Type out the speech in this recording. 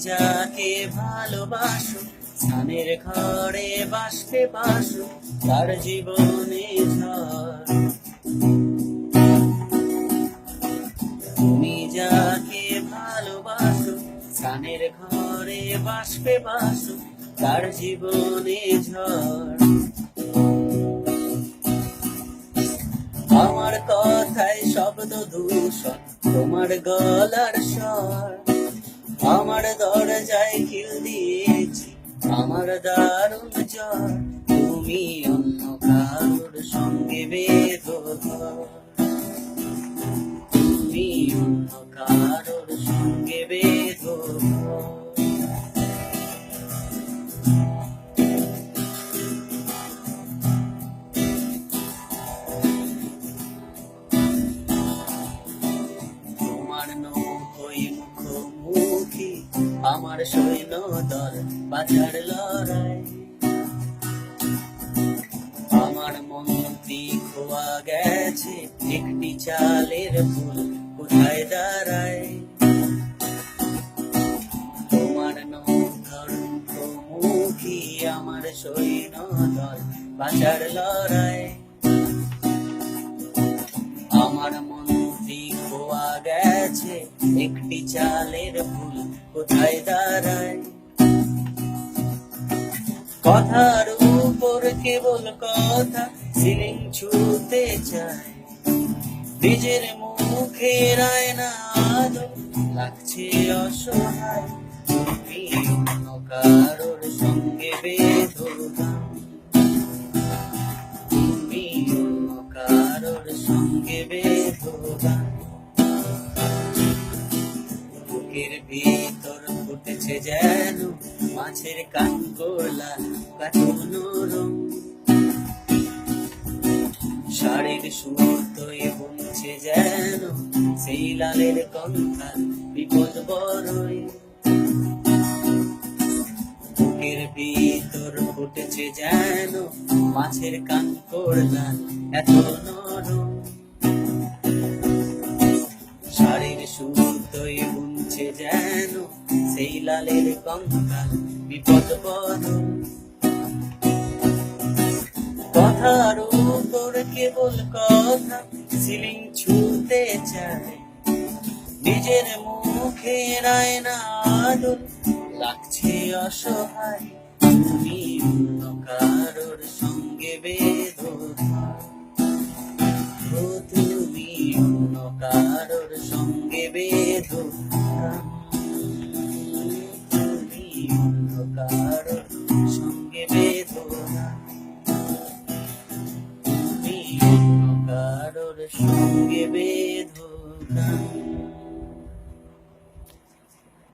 যাকে ভালোবাসো, স্থানের ঘরে বাসকে বাসো, তার জীবনে ঝড়। তুমি যাকে ভালোবাসো, স্থানের ঘরে বাসকে বাসো, তার জীবনে ঝড়। আমার কথায় শব্দ দূষণ, তোমার গলার স্বর। আমার দরজায় খিল দিয়েছি, আমার দারুণ জ্বর। তুমি অন্য কারোর সঙ্গে বেঁধো ঘর, তুমি অন্য কারোর সঙ্গে বেঁধো ঘর। তোমার নৌকোই মুখোমুখি আমার সৈন্য দল, বাঁচার লড়াই। আমার মন্ত্রী খোয়া গেছে, একটি চালের ফুল কোথায় দাঁড়ায়। তোমার নৌকার মুখোমুখি আমার সৈন্য দল, বাঁচার লড়াই। আমার মন্ত্রী খোয়া গেছে, একটি চালের ফুল কোথায় দাঁড়ায়। কথার উপর কেবল কথা, সিলিং ছুঁতে চায়। নিজের মুখের আয়না আলো লাগছে অসহায়। তুমি অন্য কারোর সঙ্গে বেঁধো গান, তুমি অন্য কারোর সঙ্গে বেঁধো গান। বুকের ভিতর ফুটেছে যেন মাছের কানকোলা কাটুনো রং। শাড়ির সুতোয় বুনছে যেন সেই লালের কঙ্কাল বিপদ বড়ই। বুকের ভিতর ফুটেছে যেন মাছের কানকোলা এত নরম। শাড়ির সুতোয় বুনছে যেন সেই লালের কঙ্কাল বিপদ বড়ই। কথার উপর কেবল কথা, সিলিং ছুঁতে চায়। নিজের মুখের আয়না আদর লাগছে অসহায়। তুমি অন্য কারোর সঙ্গে বেঁধো ঘর, ও তুমি অন্য কারোর সঙ্গে বেঁধো গান। তুমি অন্য কারোর সঙ্গে বেঁধো গান, তুমি অন্য কারোর সঙ্গে বেঁধো গান।